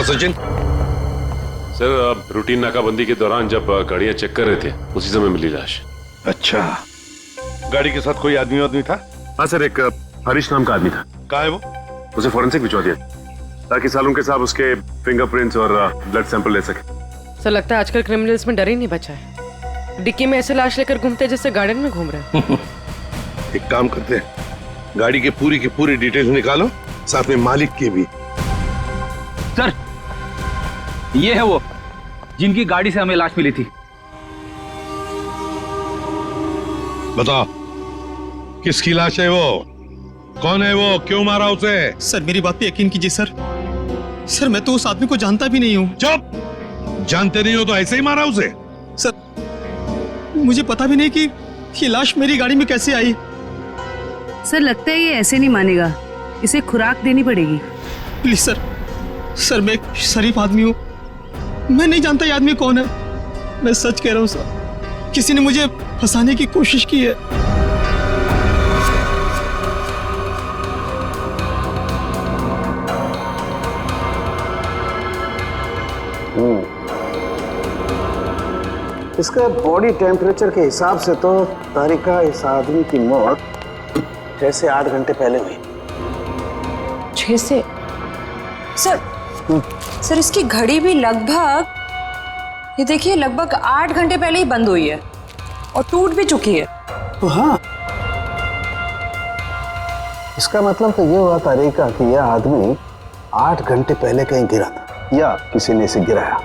Sachin. Sir routine नाकाबंदी के दौरान जब गाड़ियां चेक कर रहे थे उसी समय मिली लाश। अच्छा, गाड़ी के साथ कोई आदमी था? हाँ सर, एक हरीश नाम का आदमी था। कहाँ है वो? उसे फॉरेंसिक भिजवा दिया ताकि सालों के साथ उसके फिंगरप्रिंट्स और ब्लड सैंपल ले सके। सर लगता है आजकल क्रिमिनल्स में डर ही नहीं बचा है। डिक्की में ऐसे लाश लेकर घूमते जैसे गार्डन में घूम रहे हैं। एक काम करते हैं, गाड़ी की पूरी डिटेल्स निकालो, साथ में मालिक की भी। सर, ये है वो जिनकी गाड़ी से हमें लाश मिली थी। बताओ, किसकी लाश है वो? कौन है वो? क्यों मारा उसे? सर मेरी बात पे यकीन कीजिए सर। सर मैं तो उस आदमी को जानता भी नहीं हूँ। चुप! जानते नहीं हो तो ऐसे ही मारा उसे? सर मुझे पता भी नहीं कि ये लाश मेरी गाड़ी में कैसे आई। सर लगता है ये ऐसे नहीं मानेगा, इसे खुराक देनी पड़ेगी। प्लीज सर, सर मैं एक शरीफ आदमी हूँ, मैं नहीं जानता ये आदमी कौन है। मैं सच कह रहा हूँ सर, किसी ने मुझे फंसाने की कोशिश की है। इसका बॉडी टेम्परेचर के हिसाब से तो तारिका इस आदमी की मौत 6 से 8 घंटे पहले हुई। 6 से? सर सर इसकी घड़ी भी लगभग, ये देखिए, लगभग 8 घंटे पहले ही बंद हुई है और टूट भी चुकी है। तो हाँ, इसका मतलब तो ये हुआ तारिका कि यह आदमी 8 घंटे पहले कहीं गिरा था या किसी ने इसे गिराया,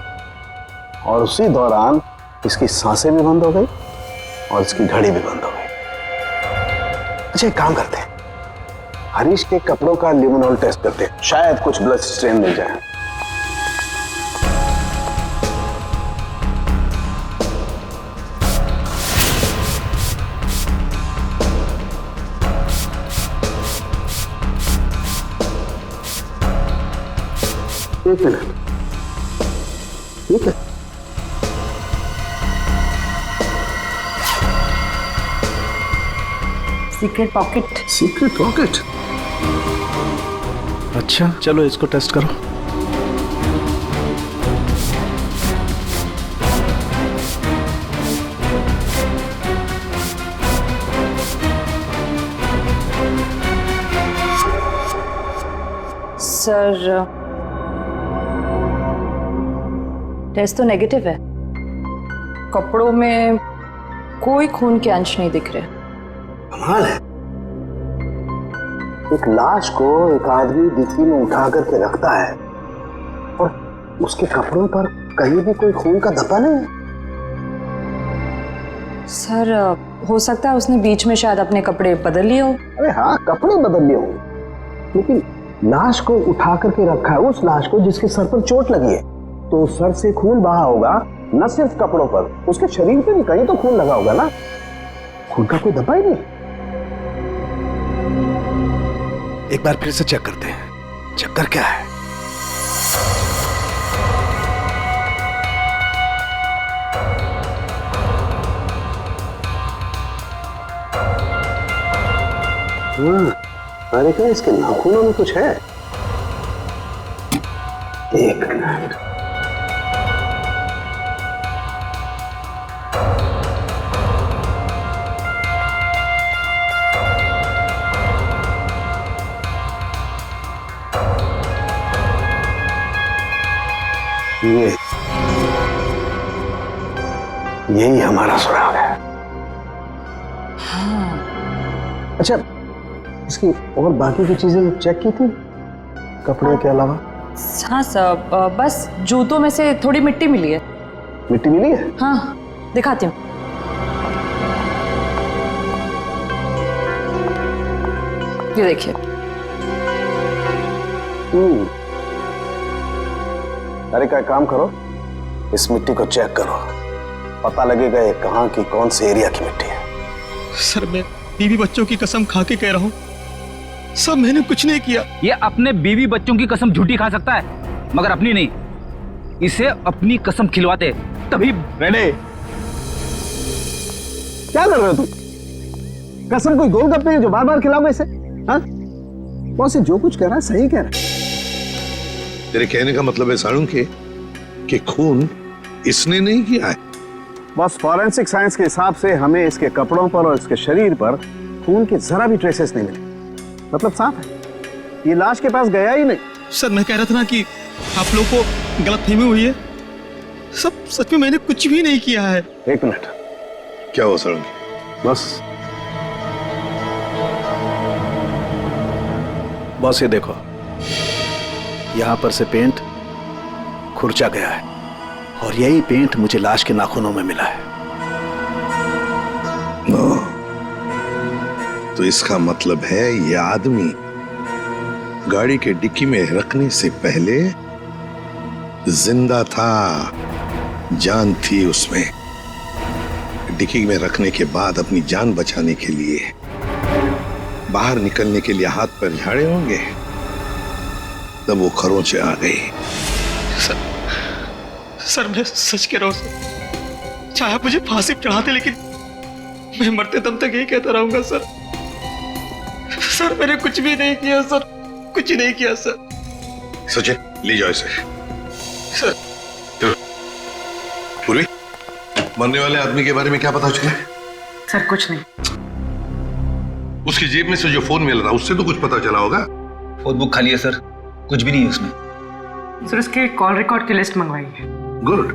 और उसी दौरान इसकी सांसें भी बंद हो गई और इसकी घड़ी भी बंद हो गई। अच्छा एक काम करते हैं, हरीश के कपड़ों का लिमोनॉल टेस्ट करते हैं, शायद कुछ ब्लड स्ट्रेन मिल जाए। एक मिनट, ठीक है। Secret pocket. Secret pocket? अच्छा चलो इसको टेस्ट करो। सर टेस्ट तो नेगेटिव है, कपड़ों में कोई खून के अंश नहीं दिख रहे। कमाल है, एक लाश को एक आदमी डिक्की में उठा करके रखता है और उसके कपड़ों पर कहीं भी कोई खून का धब्बा नहीं है। सर हो सकता है उसने बीच में शायद अपने कपड़े बदल लिए हो। अरे हाँ, कपड़े बदल लिए होंगे, लेकिन लाश को उठा करके रखा है उस लाश को जिसके सर पर चोट लगी है, तो सर से खून बहा होगा, न सिर्फ कपड़ों पर, उसके शरीर पे भी कहीं तो खून लगा होगा ना। खून का कोई धब्बा ही नहीं। एक बार फिर से चेक करते हैं, चक्कर क्या है। अरे क्या इसके नाखूनों में कुछ है? एक मिनट, यही हमारा सुराग है। हाँ। अच्छा इसकी और बाकी की चीजें चेक की थी कपड़े के अलावा? हाँ सर, बस जूतों में से थोड़ी मिट्टी मिली है। मिट्टी मिली है? हाँ दिखाती हूँ। ये देखिए। अरे क्या काम करो, इस मिट्टी को चेक करो, पता लगेगा ये कहाँ की कौन से एरिया की मिट्टी है। सर मैं बीवी बच्चों की कसम खा के कह रहा हूँ, सब मैंने कुछ नहीं किया। ये अपने बीवी बच्चों की कसम झूठी खा सकता है मगर अपनी नहीं। इसे अपनी कसम खिलवाते तभी। रेने क्या कर रहे हो तुम? कसम कोई गोलगप्पे है जो बार बार खिलाओगे इसे? हाँ, बॉस जो कुछ कह रहा है सही कह रहा है। तेरे कहने का मतलब है साळुंखे कि खून इसने नहीं किया है? बस फॉरेंसिक साइंस के हिसाब से हमें इसके कपड़ों पर और इसके शरीर पर खून के जरा भी ट्रेसेस नहीं मिले। मतलब साफ है, ये लाश के पास गया ही नहीं। सर मैं कह रहा था ना कि आप लोग को गलतफहमी हुई है। सब सच में मैंने कुछ भी नहीं किया है। एक मिनट, क्या हुआ साळुंखे? बस ये देखो, यहां पर से पेंट खुरचा गया है और यही पेंट मुझे लाश के नाखूनों में मिला है। तो इसका मतलब है ये आदमी गाड़ी के डिक्की में रखने से पहले जिंदा था, जान थी उसमें। डिक्की में रखने के बाद अपनी जान बचाने के लिए बाहर निकलने के लिए हाथ पर झाड़े होंगे, तब वो खरोंचे आ गई। सर मैं सच कह रहा हूं सर। चाहे आप मुझे फांसी पर चढ़ाते, लेकिन मैं मरते दम तक यही कहता रहूंगा सर। सर मैंने कुछ भी नहीं किया सर, कुछ नहीं किया सर। सचिन ले जाओ इसे। सर पूर्वी, मरने वाले आदमी के बारे में क्या पता चला? सर कुछ नहीं। उसकी जेब में से जो फोन मिला था उससे तो कुछ पता चला होगा। फोन बुक खाली है सर, कुछ भी नहीं है उसमें। सर उसके कॉल रिकॉर्ड की लिस्ट मंगवाई है। गुड,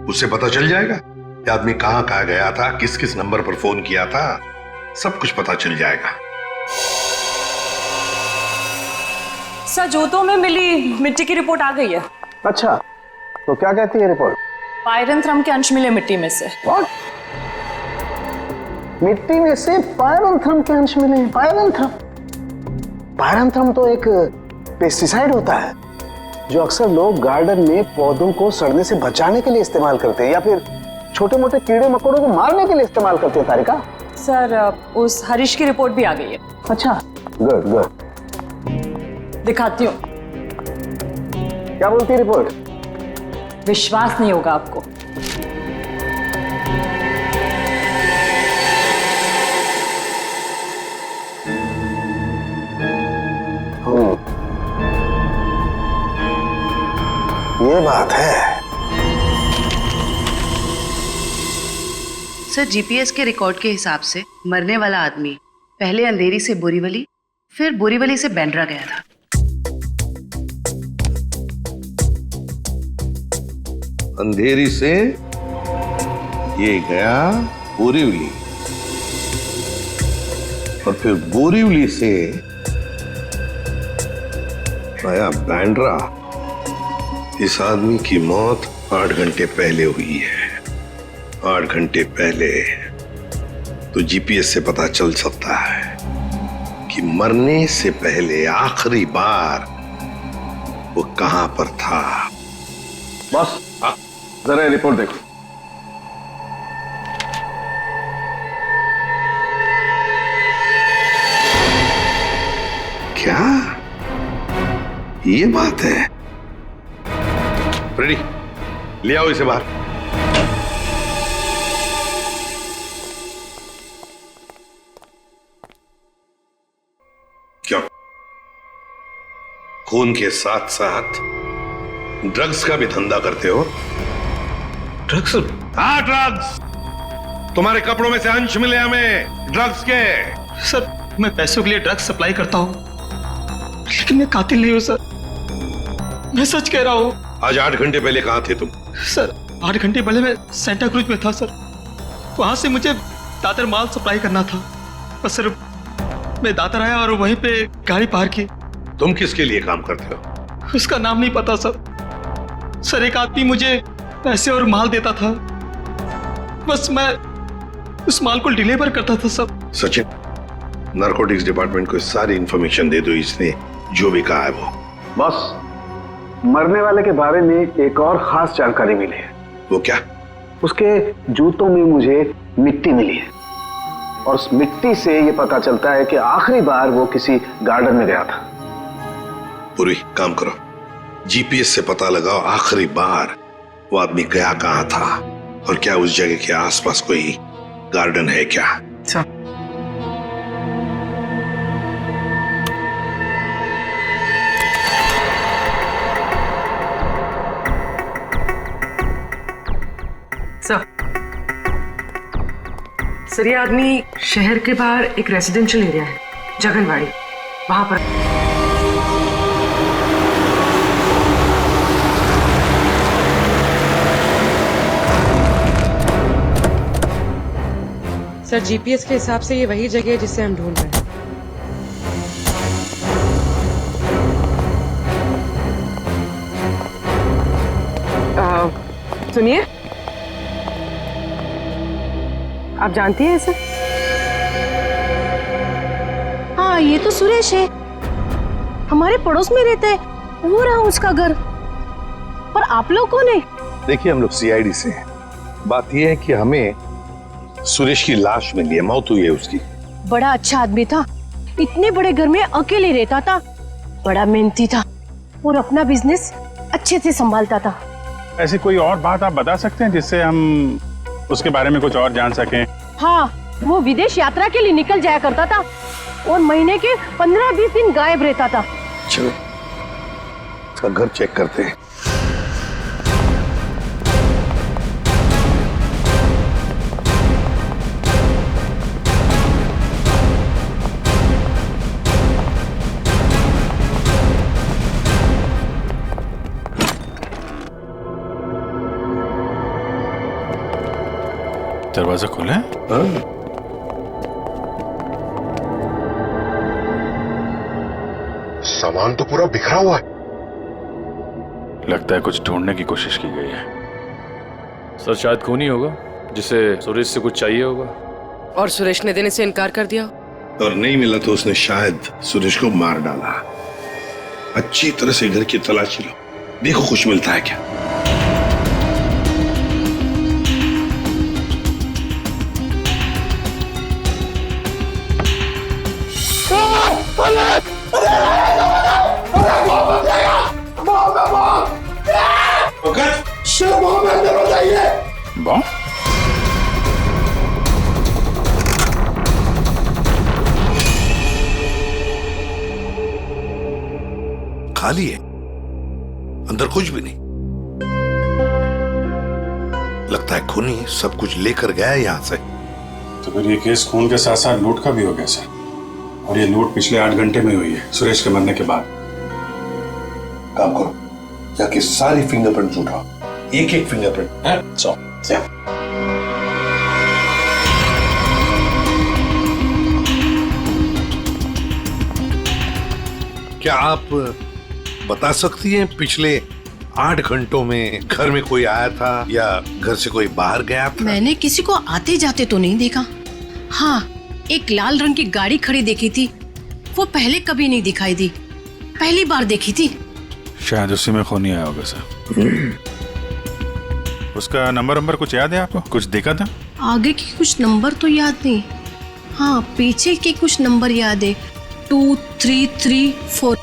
उससे पता चल जाएगा कि आदमी कहां कहां गया था, किस किस नंबर पर फोन किया था, सब कुछ पता चल जाएगा। सर जूतों में मिली मिट्टी की रिपोर्ट आ गई है। अच्छा, तो क्या कहती है रिपोर्ट? पायरंथ्रम के अंश मिले मिट्टी में से। What? मिट्टी में से पायरंथ्रम के अंश मिले? पायरंथ्रम तो एक पेस्टिसाइड होता है जो अक्सर लोग गार्डन में पौधों को सड़ने से बचाने के लिए इस्तेमाल करते हैं या फिर छोटे मोटे कीड़े मकोड़ों को मारने के लिए इस्तेमाल करते हैं। तारिका, सर उस हरीश की रिपोर्ट भी आ गई है। अच्छा, गुड गुड। दिखाती हूँ। क्या बोलती है रिपोर्ट? विश्वास नहीं होगा आपको। ये बात है। सर जीपीएस के रिकॉर्ड के हिसाब से मरने वाला आदमी पहले अंधेरी से बोरीवली, फिर बोरीवली से बैंड्रा गया था। अंधेरी से ये गया बोरीवली और फिर बोरीवली से आया बैंड्रा। इस आदमी की मौत 8 घंटे पहले हुई है। 8 घंटे पहले तो जीपीएस से पता चल सकता है कि मरने से पहले आखिरी बार वो कहां पर था। बस जरा रिपोर्ट देखो। क्या ये बात है? फ्रेडी, ले आओ इसे बाहर। क्या खून के साथ साथ ड्रग्स का भी धंधा करते हो? ड्रग्स? हाँ, ड्रग्स। तुम्हारे कपड़ों में से अंश मिले हमें ड्रग्स के। सर मैं पैसों के लिए ड्रग्स सप्लाई करता हूँ, लेकिन मैं कातिल नहीं हूँ सर। मैं सच कह रहा हूँ। आज 8 घंटे पहले कहां थे तुम? सर 8 घंटे पहले मैं सेंटा क्रूज में था सर। वहां से मुझे दादर माल सप्लाई करना था, बस सर मैं दादर आया और वहीं पे गाड़ी पार्क की। तुम किसके लिए काम करते हो? उसका नाम नहीं पता सर। सर एक आदमी मुझे पैसे और माल देता था, बस मैं उस माल को डिलीवर करता था सर। सचिन, नारकोटिक्स डिपार्टमेंट को सारी इंफॉर्मेशन दे दो, इसने जो भी कहा है वो। बस मरने वाले के बारे में एक और खास जानकारी मिली है। वो क्या? उसके जूतों में मुझे मिट्टी मिली है और उस मिट्टी से ये पता चलता है कि आखिरी बार वो किसी गार्डन में गया था। पूरी काम करो, जीपीएस से पता लगाओ आखिरी बार वो आदमी गया कहां था और क्या उस जगह के आसपास कोई गार्डन है क्या? सर सर ये आदमी शहर के बाहर एक रेजिडेंशियल एरिया है, जगनवाड़ी, वहां पर। सर जीपीएस के हिसाब से ये वही जगह है जिसे हम ढूंढ रहे हैं। सुनिए, आप जानती हैं इसे? हाँ, ये तो सुरेश है, हमारे पड़ोस में रहता है, वो रहा उसका घर। पर आप लोग कौन है? देखिए, हम लोग सीआईडी से हैं। बात यह है कि हमें सुरेश की लाश मिली है, मौत हुई है उसकी। बड़ा अच्छा आदमी था, इतने बड़े घर में अकेले रहता था, बड़ा मेहनती था और अपना बिजनेस अच्छे से संभालता था। ऐसी कोई और बात आप बता सकते हैं जिससे हम उसके बारे में कुछ और जान सकें? हाँ, वो विदेश यात्रा के लिए निकल जाया करता था और महीने के 15-20 दिन गायब रहता था। चलो उसका घर चेक करते हैं। दरवाजा खुला है? हाँ? सामान तो पूरा बिखरा हुआ है। लगता है कुछ ढूंढने की कोशिश की गई है। सर शायद खून ही होगा जिसे सुरेश से कुछ चाहिए होगा। और सुरेश ने देने से इनकार कर दिया, और नहीं मिला तो उसने शायद सुरेश को मार डाला। अच्छी तरह से घर की तलाशी लो, देखो कुछ मिलता है क्या। बॉम्ब? खाली है, अंदर कुछ भी नहीं। लगता है खूनी सब कुछ लेकर गया है यहां से। तो फिर ये केस खून के साथ साथ लूट का भी हो गया सर, और ये लूट पिछले 8 घंटे में हुई है, सुरेश के मरने के बाद। काम करो, जाके सारी फिंगरप्रिंट उठाओ, एक एक फिंगरप्रिंट है। क्या आप बता सकती हैं पिछले 8 घंटों में घर में कोई आया था या घर से कोई बाहर गया था? मैंने किसी को आते जाते तो नहीं देखा। हाँ, एक लाल रंग की गाड़ी खड़ी देखी थी, वो पहले कभी नहीं दिखाई दी, पहली बार देखी थी। शायद उसी में खून नहीं आया होगा सर। उसका नंबर कुछ याद है आपको? कुछ देखा था? आगे के कुछ नंबर तो याद नहीं, हाँ पीछे के कुछ नंबर याद है, 2, 3, 3, 4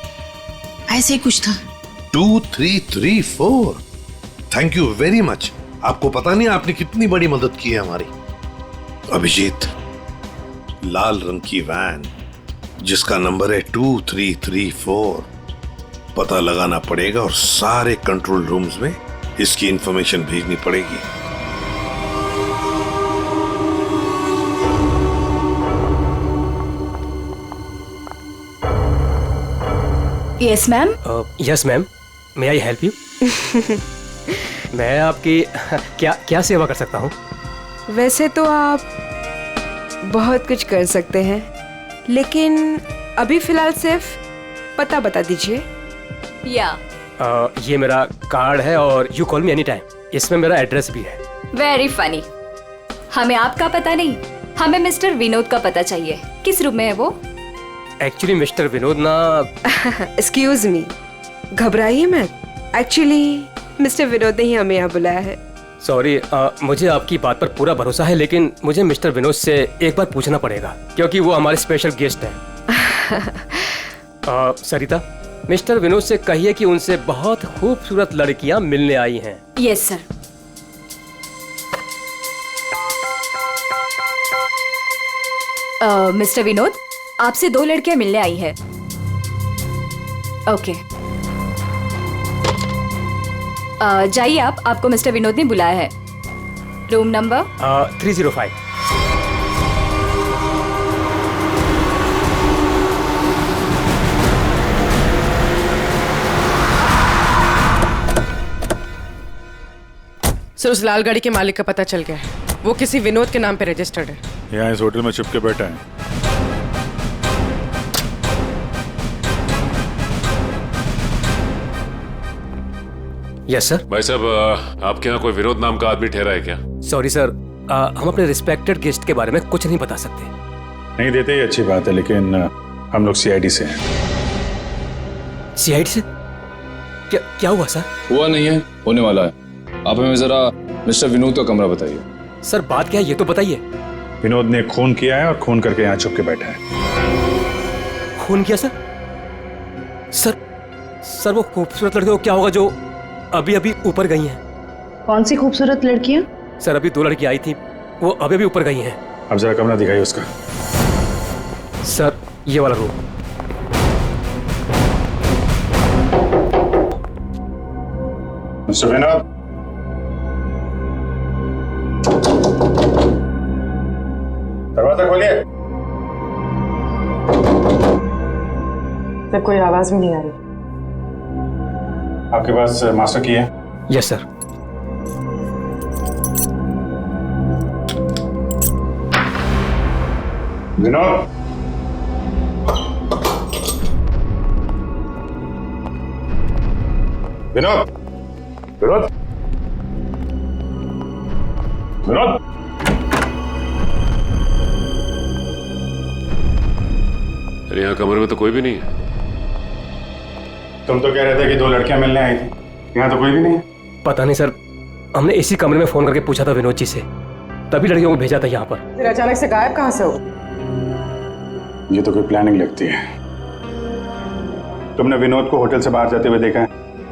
ऐसे कुछ था। 2, 3, 3, 4। Thank you very much. आपको पता नहीं आपने कितनी बड़ी मदद की है हमारी। अभिजीत, लाल रंग की वैन जिसका नंबर है 2334, पता लगाना पड़ेगा और सारे कंट्रोल रूम्स में इसकी इंफॉर्मेशन भेजनी पड़ेगी। Yes ma'am. Yes ma'am, may I help you? मैं आपकी क्या सेवा कर सकता हूँ? वैसे तो आप बहुत कुछ कर सकते हैं, लेकिन अभी फिलहाल सिर्फ पता बता दीजिए। या ये मेरा कार्ड है और you call me any time, इसमें मेरा एड्रेस भी है। Very funny. हमें आपका पता नहीं, हमें मिस्टर विनोद का पता चाहिए। किस रूम में है वो? एक्चुअली मिस्टर विनोद ना एक्सक्यूज मी, घबराइए मत, एक्चुअली मिस्टर विनोद ने ही हमें यहाँ बुलाया है। सॉरी, मुझे आपकी बात पर पूरा भरोसा है, लेकिन मुझे मिस्टर विनोद से एक बार पूछना पड़ेगा क्योंकि वो हमारे स्पेशल गेस्ट हैं। सरिता, मिस्टर विनोद से कहिए कि उनसे बहुत खूबसूरत लड़कियां मिलने आई हैं। Yes sir. मिस्टर विनोद, आपसे 2 लड़कियां मिलने आई हैं। ओके, जाइए आपको मिस्टर विनोद ने बुलाया है। Room number 305। सर उस लाल गाड़ी के मालिक का पता चल गया है। वो किसी विनोद के नाम पे रजिस्टर्ड है। यहाँ इस होटल में छुप के बैठा है। Yes sir. भाई साहब आपके यहाँ कोई विनोद नाम का आदमी ठहरा है क्या? सॉरी सर, हम अपने रिस्पेक्टेड गेस्ट के बारे में कुछ नहीं बता सकते। नहीं देते ये अच्छी बात है, लेकिन हम लोग सीआईडी से हैं। सीआईडी से? क्या हुआ सर? हुआ नहीं है, होने वाला है। आप हमें जरा मिस्टर विनोद का कमरा बताइए। सर बात क्या है ये तो बताइए। विनोद ने खून किया है और खून करके यहाँ छुप के बैठा है। खून किया सर? सर वो खूबसूरत लड़की को क्या होगा जो अभी अभी ऊपर गई हैं? कौन सी खूबसूरत लड़कियां? सर अभी 2 लड़की आई थी, वो अभी अभी ऊपर गई हैं। अब जरा कमरा दिखाइए उसका। सर ये वाला रूम। मिस्टर विनोद, दरवाजा खोलिए। सर कोई आवाज भी नहीं आ रही। आपके पास मास्टर की है? Yes sir. विनोद, विनोद, विनोद, विनोद। अरे यहाँ कमरे में तो कोई भी नहीं है। तुम तो कह रहे थे कि 2 लड़कियां मिलने आई थी, यहाँ तो कोई भी नहीं है। पता नहीं सर, हमने इसी कमरे में फोन करके पूछा था विनोद जी से, तभी लड़कियों को भेजा था यहाँ पर। फिर अचानक से गायब कहाँ से हो? ये तो कोई प्लानिंग लगती है। तुमने विनोद को होटल से बाहर जाते हुए देखा है?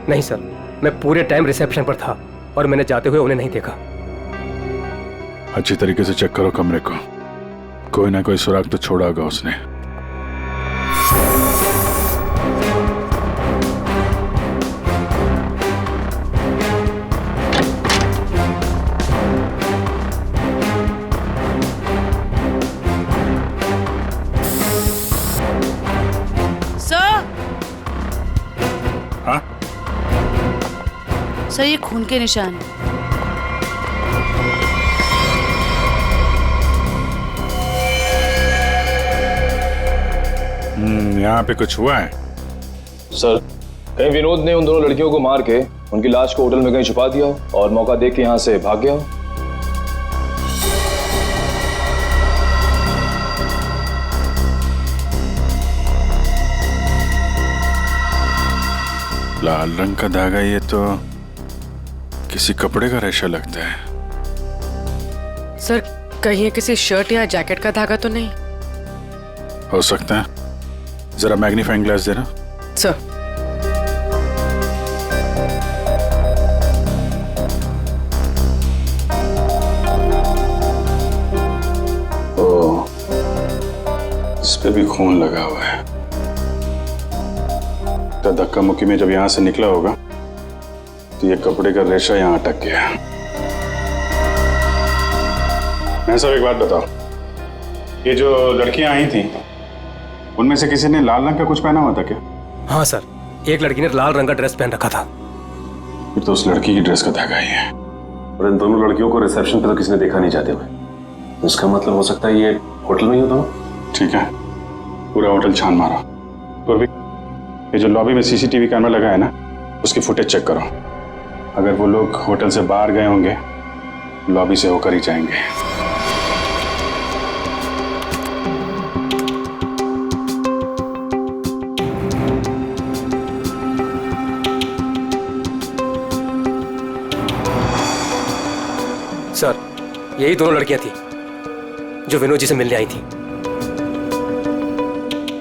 नहीं सर, मैं पूरे टाइम रिसेप्शन पर था और मैंने जाते हुए उन्हें नहीं देखा। अच्छी तरीके से चेक करो कमरे को, कोई ना कोई सुराग तो छोड़ा होगा उसने। सर ये खून के निशान है। यहाँ पे कुछ हुआ है? सर कहीं विनोद ने उन दोनों लड़कियों को मार के उनकी लाश को होटल में कहीं छुपा दिया हो और मौका देख के यहाँ से भाग गया हो। लाल रंग का धागा, ये तो किसी कपड़े का रेशा लगता है। सर कहीं ये किसी शर्ट या जैकेट का धागा तो नहीं? हो सकता है, जरा मैग्नीफाइंग ग्लास देना। सर इस पे भी खून लगा हुआ है। तो धक्का मुक्की में जब यहां से निकला होगा तो ये कपड़े का रेशा यहां अटक गया। मैं सब एक बात बताओ, ये जो लड़कियां आई थी उनमें से किसी ने लाल रंग का कुछ पहना हुआ था क्या? हाँ सर, एक लड़की ने लाल रंग का ड्रेस पहन रखा था। फिर तो उस लड़की की ड्रेस का धागा ही है। और इन दोनों लड़कियों को रिसेप्शन पे तो किसी ने देखा नहीं जाते हुए। इसका मतलब हो सकता है ये होटल में ही हो दोनों। ठीक है, पूरा होटल छान मारो। तो ये जो लॉबी में सीसीटीवी कैमरा लगा है ना, उसकी फुटेज चेक करो। अगर वो लोग होटल से बाहर गए होंगे, लॉबी से होकर ही जाएंगे। सर यही दोनों लड़कियां थी जो विनोद जी से मिलने आई थी।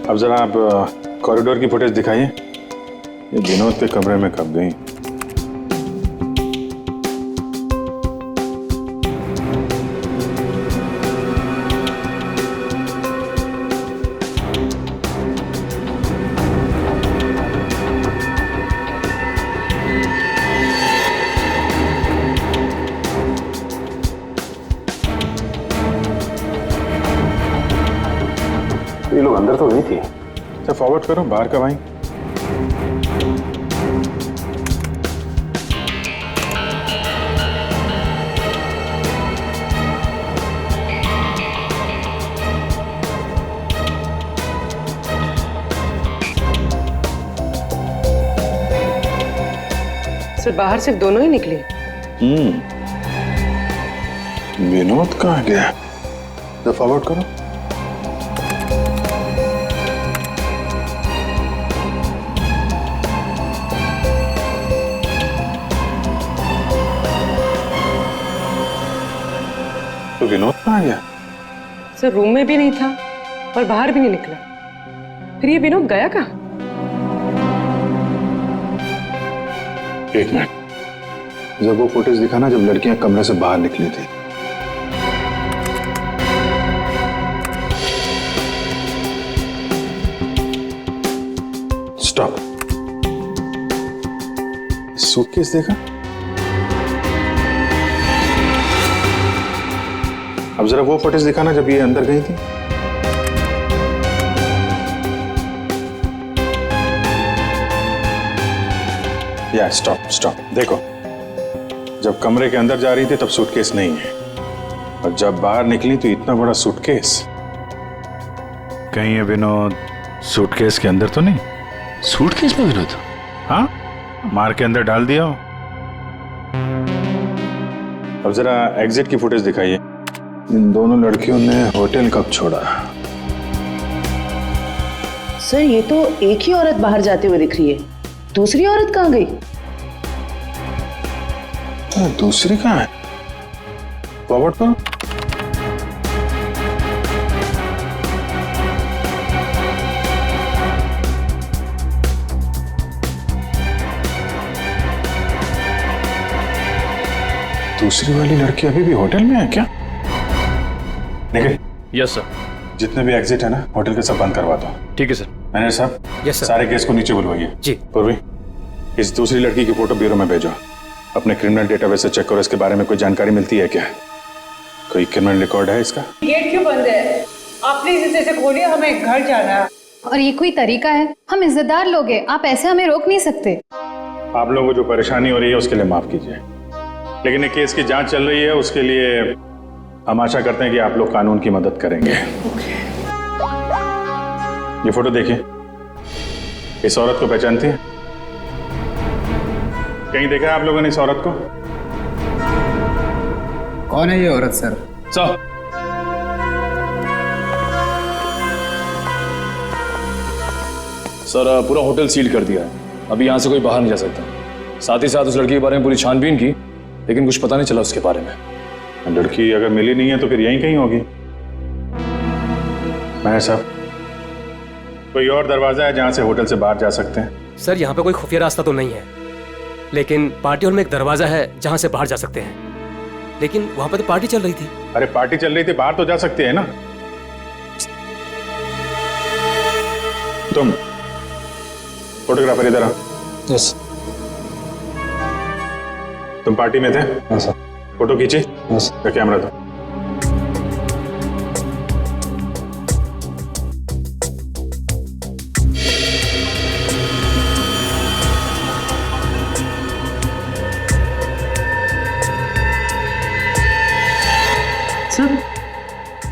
अब जरा आप कॉरिडोर की फुटेज दिखाइए। ये विनोद के कमरे में कब गई? ये लोग अंदर तो नहीं थी। अच्छा फॉरवर्ड करो बाहर का भाई। सर बाहर सिर्फ दोनों ही निकले। विनोद कहाँ गया? तो फॉरवर्ड करो। तो विनोद कहाँ गया? सर रूम में भी नहीं था और बाहर भी नहीं निकला। फिर ये विनोद गया कहाँ? एक मिनट, जब वो फुटेज दिखाना जब लड़कियां कमरे से बाहर निकली थी। स्टॉप। सूटकेस देखा? अब जरा वो फुटेज दिखाना जब ये अंदर गई थी। या स्टॉप स्टॉप, देखो जब कमरे के अंदर जा रही थी तब सूटकेस नहीं है, और जब बाहर निकली तो इतना बड़ा सूटकेस। कहीं ये विनोद सूटकेस के अंदर तो नहीं? सूटकेस में विनोद? हाँ, मार के अंदर डाल दिया हो। अब जरा एग्जिट की फुटेज दिखाइए। इन दोनों लड़कियों ने होटल कब छोड़ा? सर ये तो एक ही औरत बाहर जाते हुए दिख रही है, दूसरी औरत कहाँ गई? दूसरी कहाँ है? फॉरवर्ड करो। दूसरी वाली लड़की अभी भी होटल में है क्या? निखिल। Yes sir. जितने भी एग्जिट है ना होटल के सब बंद करवा दो। ठीक है सर। मैनेजर साहब। Yes sir. सारे केस को नीचे बुलवाइए। जी। पूर्वी, इस दूसरी लड़की की फोटो ब्यूरो में भेजो। अपने क्रिमिनल डेटाबेस से चेक करो, इसके बारे में कोई जानकारी मिलती है क्या? कोई क्रिमिनल रिकॉर्ड है इसका? गेट क्यों बंद है? आप प्लीज इसे खोलिए, हमें घर जाना है। और ये कोई तरीका है? हम इज्जतदार लोग हैं, आप ऐसे हमें रोक नहीं सकते। आप लोगों को जो परेशानी हो रही है उसके लिए माफ कीजिए, लेकिन ये केस की जांच चल रही है, उसके लिए हम आशा करते हैं कि आप लोग कानून की मदद करेंगे। ये फोटो देखिए, इस औरत को पहचानती है? कहीं देखा है आप लोगों ने इस औरत को? कौन है ये औरत सर? सर पूरा होटल सील कर दिया है, अभी यहाँ से कोई बाहर नहीं जा सकता। साथ ही साथ उस लड़की के बारे में पूरी छानबीन की, लेकिन कुछ पता नहीं चला उसके बारे में। लड़की अगर मिली नहीं है तो फिर यहीं कहीं होगी। मैं साहब, कोई और दरवाजा है जहां से होटल से बाहर जा सकते हैं? सर यहाँ पे कोई खुफिया रास्ता तो नहीं है, लेकिन पार्टी हॉल में एक दरवाजा है जहां से बाहर जा सकते हैं, लेकिन वहां पर तो पार्टी चल रही थी। अरे पार्टी चल रही थी, बाहर तो जा सकते हैं ना। तुम फोटोग्राफर इधर आओ। यस। तुम पार्टी में थे? हाँ सर। फोटो खींची? यस। कैमरा दो। सर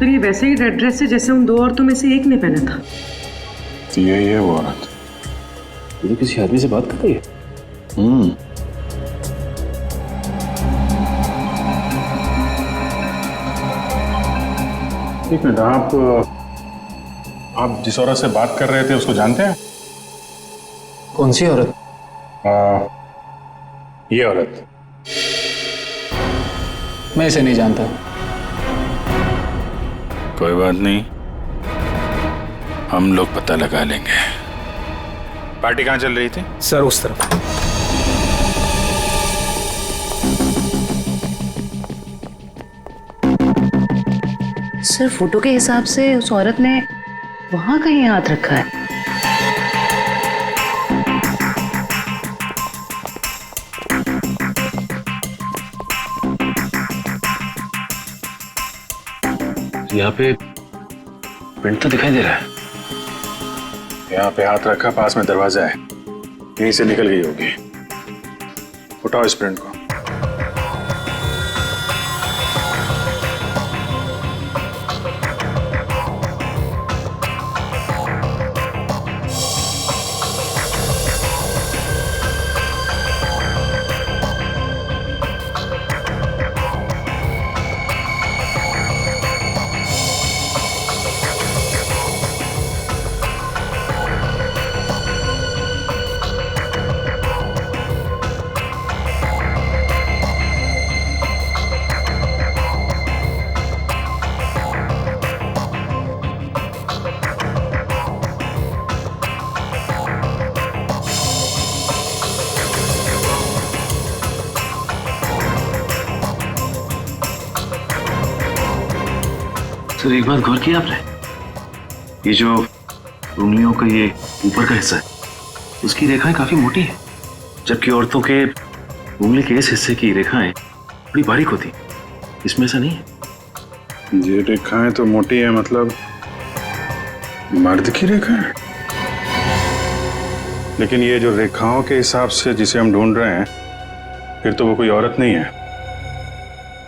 ये वैसे ही रेड ड्रेस है जैसे उन दो औरतों में से एक ने पहना था। तो यही है वो औरत। ये तो किसी आदमी से बात कर रही है। एक मिनट, आप जिस औरत से बात कर रहे थे उसको जानते हैं? कौन सी औरत? ये औरत। मैं इसे नहीं जानता। कोई बात नहीं, हम लोग पता लगा लेंगे। पार्टी कहाँ चल रही थी? सर उस तरफ। सर फोटो के हिसाब से उस औरत ने वहां कहीं हाथ रखा है। यहाँ पे प्रिंट तो दिखाई दे रहा है। यहाँ पे हाथ रखा, पास में दरवाजा है, यहीं से निकल गई होगी। उठाओ इस प्रिंट को। सर एक बात गौर किया आपने, ये जो उंगलियों का ये ऊपर का हिस्सा है उसकी रेखाएं काफी मोटी है, जबकि औरतों के उंगली के इस हिस्से की रेखाएं बड़ी बारीक होती। इसमें ऐसा नहीं है। ये रेखाएं तो मोटी है, मतलब मर्द की रेखा है। लेकिन ये जो रेखाओं के हिसाब से जिसे हम ढूंढ रहे हैं, फिर तो वो कोई औरत नहीं है,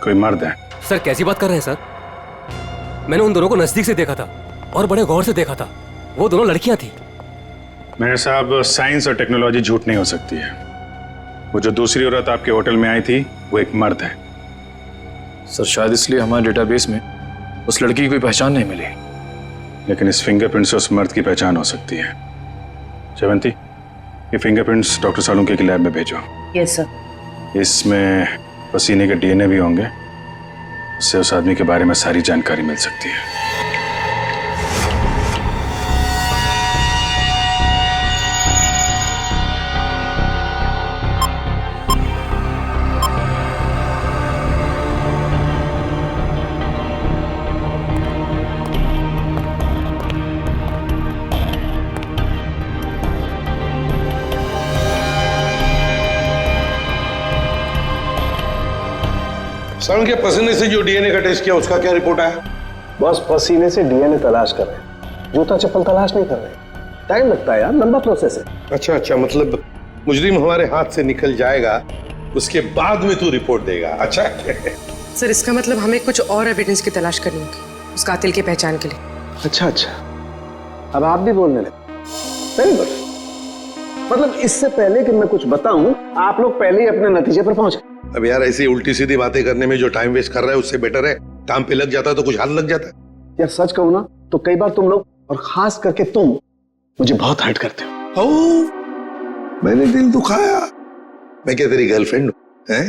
कोई मर्द है। सर कैसी बात कर रहे हैं सर? मैंने उन दोनों को नजदीक से देखा था और बड़े गौर से देखा था। वो दोनों लड़कियां थी। मेरे साहब, साइंस और टेक्नोलॉजी झूठ नहीं हो सकती है। वो जो दूसरी औरत आपके होटल में आई थी वो एक मर्द है। सर शायद इसलिए हमारे डेटाबेस में उस लड़की की कोई पहचान नहीं मिली। लेकिन इस फिंगरप्रिंट से उस मर्द की पहचान हो सकती है। जयवंती, ये फिंगरप्रिंट्स डॉक्टर सालुंके की लैब में भेजो। Yes sir. इसमें पसीने के डीएनए भी होंगे, उससे उस आदमी के बारे में सारी जानकारी मिल सकती है। सर के पसीने से जो डीएनए का टेस्ट किया उसका क्या रिपोर्ट आया? बस पसीने से डीएनए तलाश कर रहे हैं, जूता चप्पल तलाश नहीं कर रहे। टाइम लगता है यार, लंबा प्रोसेस है। अच्छा, मतलब मुजरिम हमारे हाथ से निकल जाएगा, उसके बाद में तू रिपोर्ट देगा। अच्छा सर इसका मतलब हमें कुछ और एविडेंस की तलाश करनी होगी उस कातिल की पहचान के लिए। अच्छा, अब आप भी बोलने लगे। Very good. मतलब इससे पहले कि मैं कुछ बताऊं, आप लोग पहले ही अपने नतीजे पर पहुंच गए। अब यार ऐसी उल्टी सीधी बातें करने में जो टाइम वेस्ट कर रहा है उससे बेटर है काम पे लग जाता तो कुछ हाल लग जाता। यार सच कहूं ना तो कई बार तुम लोग, और खास करके तुम, मुझे बहुत हर्ट करते हो। मैंने दिल दुखाया? मैं क्या तेरी गर्लफ्रेंड हूं?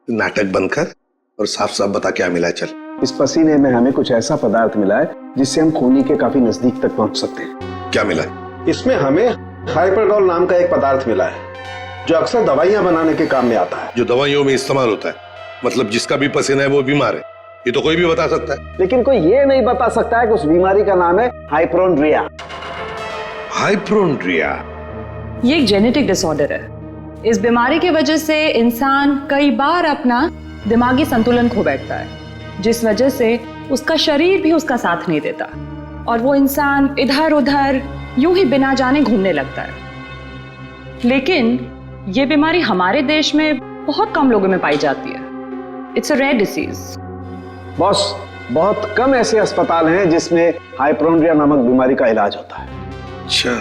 नाटक बंद कर और साफ साफ बता क्या मिला। चल। इस पसीने में हमें कुछ ऐसा पदार्थ मिला है जिससे हम खूनी के काफी नजदीक तक पहुंच सकते हैं। क्या मिला? इसमें हमें हाइपरडोल नाम का एक पदार्थ मिला है जो अक्सर दवाइयां बनाने के काम में आता है। जो दवाइयों में इस्तेमाल होता है? मतलब जिसका भी पसीना है वो बीमार है, ये तो कोई भी बता सकता है। लेकिन कोई ये नहीं बता सकता है कि उस बीमारी का नाम है हाइपोक्रोंड्रिया। हाइपोक्रोंड्रिया ये एक जेनेटिक डिसऑर्डर है। इस बीमारी की वजह से इंसान कई बार अपना दिमागी संतुलन खो बैठता है, जिस वजह से उसका शरीर भी उसका साथ नहीं देता और वो इंसान इधर उधर यूं ही बिना जाने घूमने लगता है। लेकिन ये बीमारी हमारे देश में बहुत कम लोगों में पाई जाती है। It's a rare disease. Boss, बहुत कम ऐसे अस्पताल हैं जिसमें हाइपोक्रोंड्रिया नामक बीमारी का इलाज होता है। अच्छा,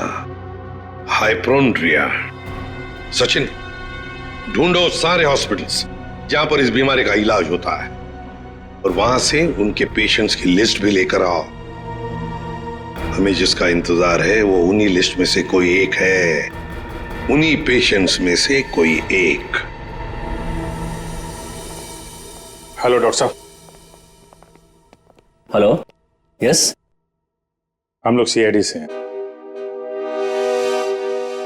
हाइपोक्रोंड्रिया। सचिन, ढूंढो सारे हॉस्पिटल्स जहां पर इस बीमारी का इलाज होता है और वहां से उनके पेशेंट्स की लिस्ट भी लेकर आओ। हमें जिसका इंतजार है वो उन्हीं लिस्ट में से कोई एक है, उन्हीं पेशेंट्स में से कोई एक। हेलो डॉक्टर साहब। Hello, yes. हम लोग सीआईडी से हैं।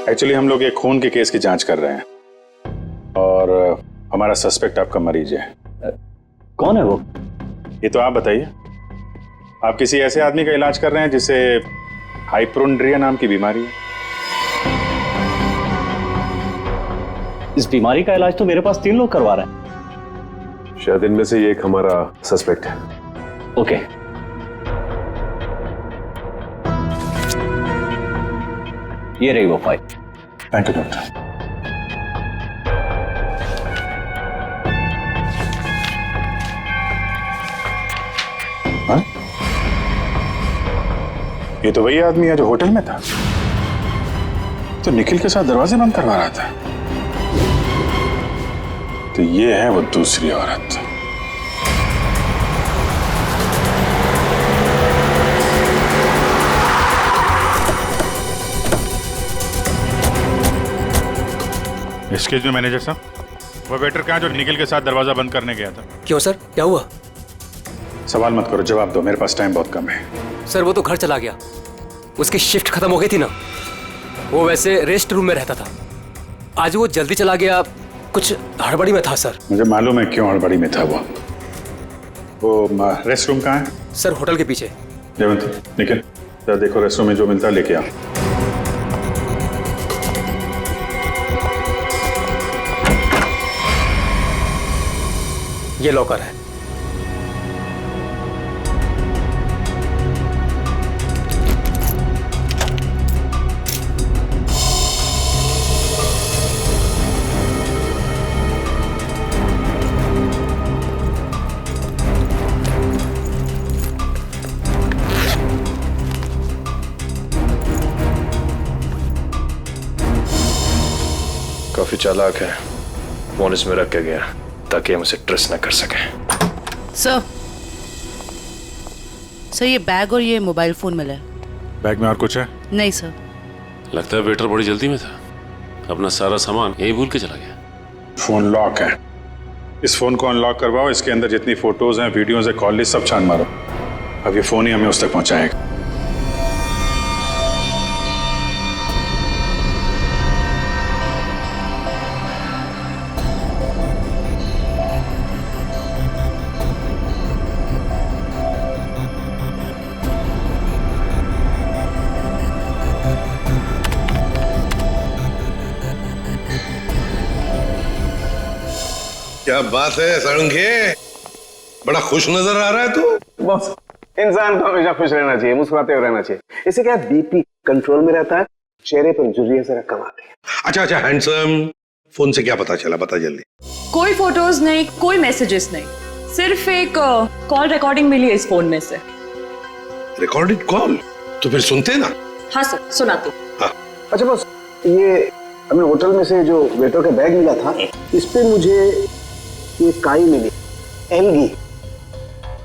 एक्चुअली हम लोग एक खून के केस की जांच कर रहे हैं और हमारा सस्पेक्ट आपका मरीज है। कौन है वो? ये तो आप बताइए। आप किसी ऐसे आदमी का इलाज कर रहे हैं जिसे हाइपोक्रोंड्रिया नाम की बीमारी है? इस बीमारी का इलाज तो मेरे पास 3 लोग करवा रहे हैं। शायद इनमें से ये एक हमारा सस्पेक्ट है। ओके। ये रही वो फाइल। Thank you doctor. हाँ? ये तो वही आदमी है जो होटल में था, तो निखिल के साथ दरवाजे बंद करवा रहा था। तो ये है वो दूसरी औरत। एक्सक्यूज मी मैनेजर साहब, वो वेटर कहाँ जो निखिल के साथ दरवाजा बंद करने गया था? क्यों सर, क्या हुआ? सवाल मत करो, जवाब दो, मेरे पास टाइम बहुत कम है। सर वो तो घर चला गया, उसकी शिफ्ट खत्म हो गई थी ना। वो वैसे रेस्ट रूम में रहता था, आज वो जल्दी चला गया, कुछ हड़बड़ी में था सर। मुझे मालूम है क्यों हड़बड़ी में था वो रेस्ट रूम कहाँ है? सर होटल के पीछे। जयवंत निखिल जरा देखो रेस्टोरेंट में जो मिलता है लेके आ। ये लॉकर है। काफी चालाक है, फोन इसमें रख के गया ताकि हम उसे ट्रेस न कर सके। सर ये बैग और ये मोबाइल फोन मिला है। बैग में और कुछ है? नहीं सर। लगता है वेटर बड़ी जल्दी में था, अपना सारा सामान यही भूल के चला गया। फोन लॉक है, इस फोन को अनलॉक करवाओ, इसके अंदर जितनी फोटोज हैं, वीडियोज है, कॉल लिस्ट सब छान मारो। अब ये फोन ही हमें उस तक पहुंचाएगा। क्या बात है सारंगे, बड़ा खुश नजर आ रहा है तू। बॉस, इंसान को हमेशा खुश रहना चाहिए, मुस्कुराते हुए रहना चाहिए। इससे क्या बीपी कंट्रोल में रहता है, चेहरे पर झुर्रियां जरा कम आती है। अच्छा हैंडसम, फोन से क्या पता चला, बता जल्दी। कोई फोटोज नहीं, कोई मैसेजेस नहीं, सिर्फ एक कॉल रिकॉर्डिंग मिली है इस फोन में से। Recorded call? तो फिर सुनते ना। हाँ सर, सुनाती हूँ। हाँ। अच्छा बॉस, ये हमें होटल में से जो वेटर का बैग मिला था, इस पे मुझे ये काई मिली, एल्गी,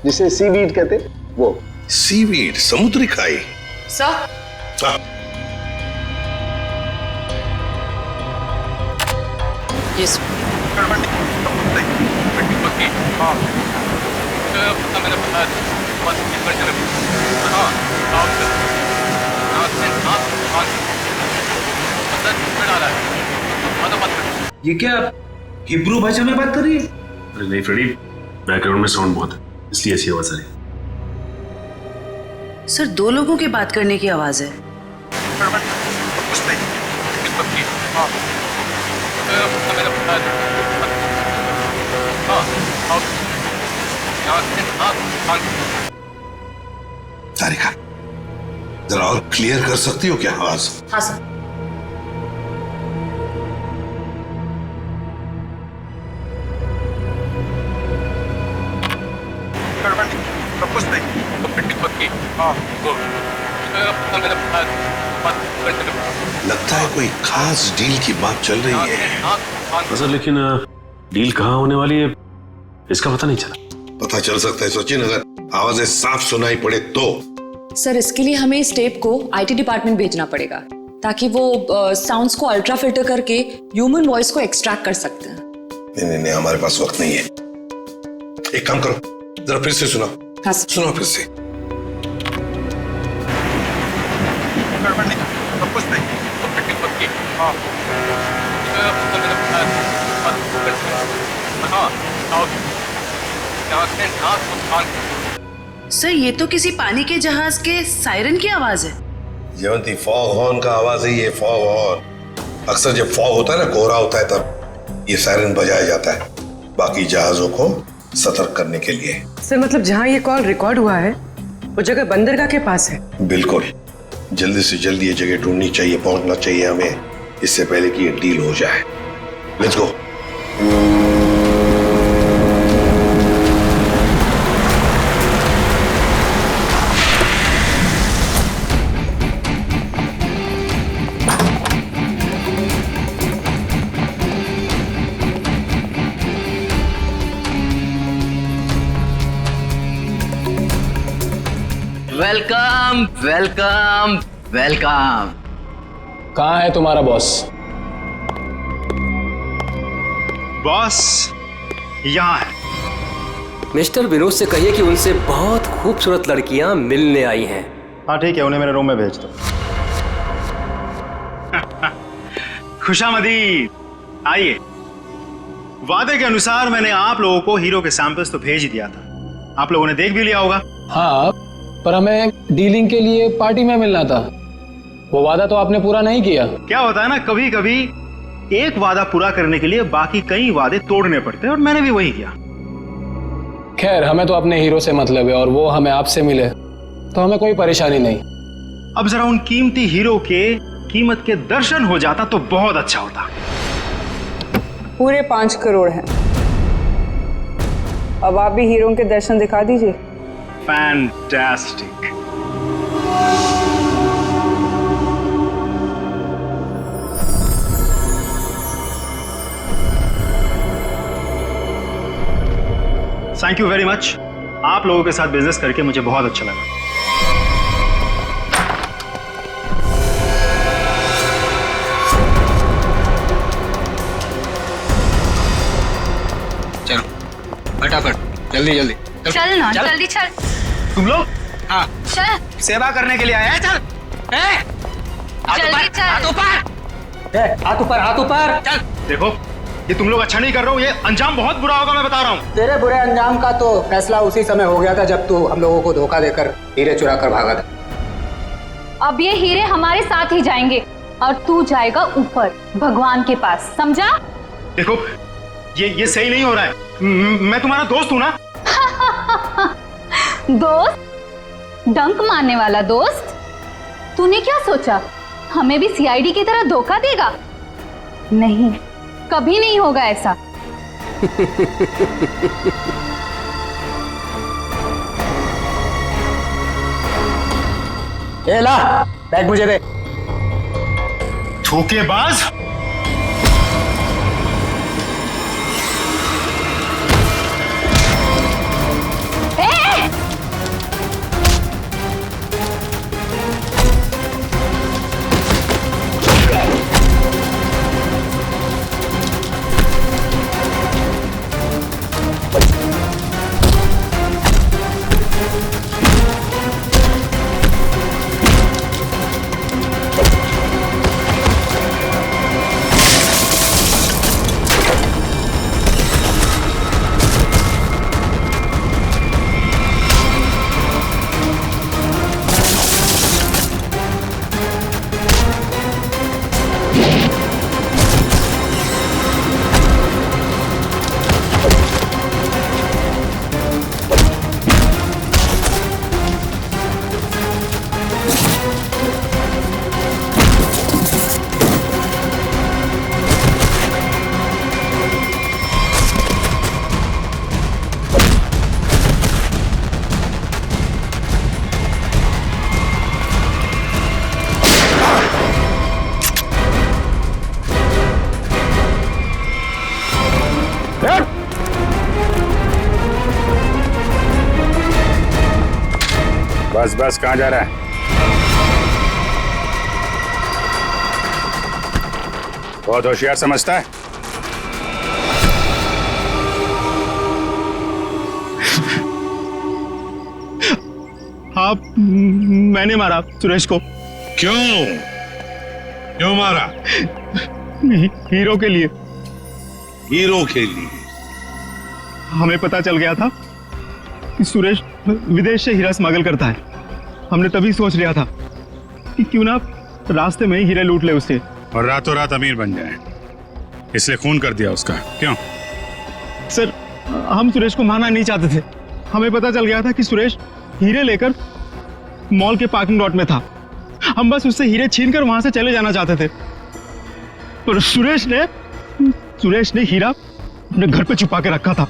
जिसे सीवीड कहते, वो। सीवीड, समुद्री काई? Sir yes. ये क्या हिब्रू भाषा में बात कर रही है? अरे नहीं फ्रेडी, बैकग्राउंड में साउंड बहुत है इसलिए ऐसी आवाज आ रही है। सर 2 लोगों की बात करने की आवाज है। तारिका, जरा और क्लियर कर सकती हो क्या आवाज? हाँ सर। लगता है कोई खास डील की बात चल रही है। सर लेकिन डील कहाँ होने वाली है इसका पता नहीं चला। पता चल सकता है सचिन, अगर आवाजें साफ सुनाई पड़े तो। सर इसके लिए हमें इस टेप को आईटी डिपार्टमेंट भेजना पड़ेगा ताकि वो साउंड्स को अल्ट्रा फिल्टर करके ह्यूमन वॉइस को एक्सट्रैक्ट कर सकते हैं। नहीं, हमारे पास वक्त नहीं है। एक काम करो, जरा फिर से सुनाओ। हाँ सुनाओ फिर से। सर ये तो किसी पानी के जहाज के सायरन की आवाज है। जयवंती, फॉग हॉर्न का आवाज है ये, फॉग हॉर्न। अक्सर जब फॉग होता है ना, कोहरा होता है, तब ये सायरन बजाया जाता है बाकी जहाजों को सतर्क करने के लिए। सर मतलब जहाँ ये कॉल रिकॉर्ड हुआ है वो जगह बंदरगाह के पास है? बिल्कुल, जल्दी से जल्दी ये जगह ढूंढनी चाहिए, पहुंचना चाहिए हमें, इससे पहले कि ये डील हो जाए। Let's go. Welcome welcome welcome. कहाँ है तुम्हारा बॉस? बॉस यहाँ है। मिस्टर विनोद से कहिए कि उनसे बहुत खूबसूरत लड़कियां मिलने आई हैं। हाँ ठीक है, उन्हें मेरे रूम में भेज दो। खुशामदीद, आइए। वादे के अनुसार मैंने आप लोगों को हीरो के सैंपल्स तो भेज ही दिया था, आप लोगों ने देख भी लिया होगा। हाँ, पर हमें डीलिंग के लिए पार्टी में मिलना था। वो वादा तो आपने पूरा नहीं किया। क्या होता है ना, कभी कभी एक वादा पूरा करने के लिए बाकी कई वादे तोड़ने पड़ते हैं, और मैंने भी वही किया। खैर, हमें तो अपने हीरो से मतलब है और वो हमें आपसे मिले तो हमें कोई परेशानी नहीं। अब जरा उन कीमती हीरो के कीमत के दर्शन हो जाता तो बहुत अच्छा होता। पूरे 5 करोड़ हैं। अब आप भी हीरो के दर्शन दिखा दीजिए। Fantastic. Thank you very much. आप लोगों के साथ बिजनेस करके मुझे बहुत अच्छा लगा। चलो फटाफट, जल्दी जल्दी चल ना, जल्दी चल। तुम लोग? हाँ, चल, सेवा करने के लिए आए हैं। चल जल्दी चल। हाथ ऊपर, हाथ ऊपर। चल। देखो, ये तुम लोग अच्छा नहीं कर रहे हो, ये अंजाम बहुत बुरा होगा, मैं बता रहा हूँ। तेरे बुरे अंजाम का तो फैसला उसी समय हो गया था जब तू हम लोगों को धोखा देकर हीरे चुरा कर भागा था। अब ये हीरे हमारे साथ ही जाएंगे और तू जाएगा ऊपर भगवान के पास, समझा? देखो, ये सही नहीं हो रहा है। मैं तुम्हारा दोस्त हूँ ना। दोस्त? डंक मारने वाला दोस्त? तूने क्या सोचा हमें भी सीआईडी की तरह धोखा देगा? नहीं, कभी नहीं होगा ऐसा। ए ला, बैग मुझे दे। धोखेबाज। बस बस, कहाँ जा रहा है? बहुत होशियार समझता है। हाँ, मैंने मारा सुरेश को। क्यों मारा? हीरो के लिए। हीरो के लिए? हमें पता चल गया था कि सुरेश विदेश से हीरा स्मगल करता है। हमने तभी सोच लिया था कि क्यों ना रास्ते में ही हीरे लूट ले उससे, और रातों रात अमीर बन जाए, इसलिए खून कर दिया उसका। क्यों? सर, हम सुरेश को मारना नहीं चाहते थे। हमें पता चल गया था कि सुरेश हीरे लेकर मॉल के पार्किंग लॉट में था। हम बस उससे हीरे छीनकर वहां से चले जाना चाहते थे, पर सुरेश ने हीरा अपने घर पे छुपा के रखा था।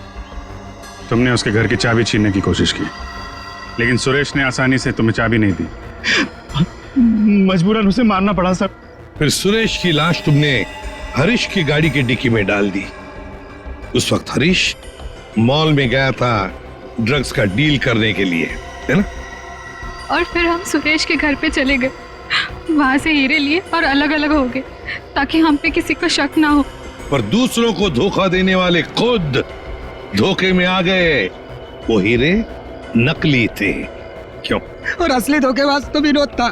तुमने उसके घर की चाबी छीनने की कोशिश की, लेकिन सुरेश ने आसानी से तुम्हें चाबी नहीं दी। मजबूरन उसे मारना पड़ा सर। फिर सुरेश की लाश तुमने हरीश की गाड़ी की डिक्की में डाल दी। उस वक्त हरीश मॉल में गया था ड्रग्स का डील करने के लिए, है ना? और फिर हम सुरेश के घर पे चले गए, वहां से हीरे लिए और अलग अलग हो गए ताकि हम पे किसी को शक ना हो। पर दूसरों को धोखा देने वाले खुद धोखे में आ गए। वो हीरे नकली थे। क्यों? और असली धोखेबाज तो विनोद था,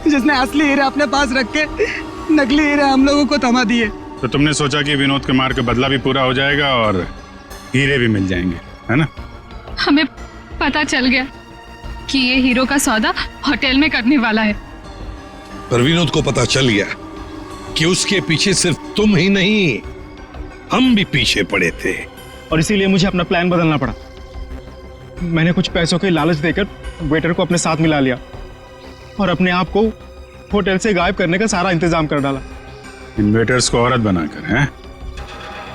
जिसने असली हीरे अपने पास रख के नकली हीरे हम लोगों को थमा दिए। तो तुमने सोचा कि विनोद के मार के बदला भी पूरा हो जाएगा और हीरे भी मिल जाएंगे, है ना? हमें पता चल गया कि ये हीरो का सौदा होटल में करने वाला है। पर विनोद को पता चल गया कि उसके पीछे सिर्फ तुम ही नहीं, हम भी पीछे पड़े थे। और इसीलिए मुझे अपना प्लान बदलना पड़ा। मैंने कुछ पैसों के लालच देकर वेटर को अपने साथ मिला लिया और अपने आप को होटल से गायब करने का सारा इंतजाम कर डाला। इन वेटर्स को औरत बनाकर, हैं?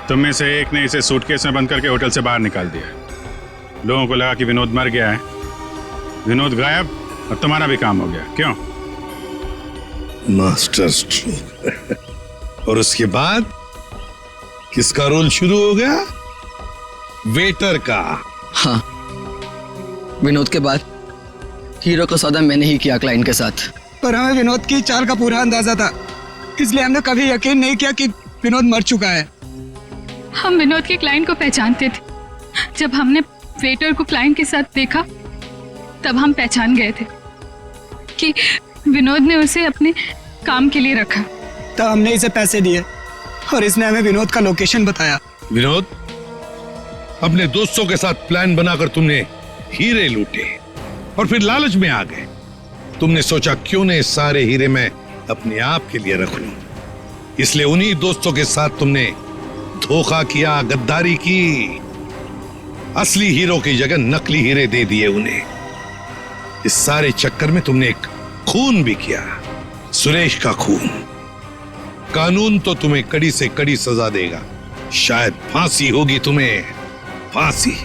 तुम में से एक ने इसे सूटकेस में बंद करके होटल से बाहर निकाल दिया। लोगों को लगा कि विनोद मर गया है, विनोद गायब और तुम्हारा भी काम हो गया। क्यों? Master stroke. और उसके बाद किसका रोल शुरू हो गया? वेटर का। हाँ, विनोद के बाद हीरो का सौदा मैंने ही किया क्लाइंट के साथ। पर हमें विनोद की चाल का पूरा अंदाजा था, इसलिए हमने कभी यकीन नहीं किया कि विनोद मर चुका है। हम विनोद के क्लाइंट को पहचानते थे। जब हमने वेटर को क्लाइंट के साथ देखा तब हम पहचान गए थे कि विनोद ने उसे अपने काम के लिए रखा। तब हमने इसे पैसे दिए और इसने हमें विनोद का लोकेशन बताया। विनोद, अपने दोस्तों के साथ प्लान बनाकर तुमने हीरे लूटे और फिर लालच में आ गए। तुमने सोचा क्यों न सारे हीरे मैं अपने आप के लिए रख लूं, इसलिए उन्हीं दोस्तों के साथ तुमने धोखा किया, गद्दारी की। असली हीरो की जगह नकली हीरे दे दिए उन्हें। इस सारे चक्कर में तुमने एक खून भी किया, सुरेश का खून। कानून तो तुम्हें कड़ी से कड़ी सजा देगा, शायद फांसी होगी तुम्हें, फांसी।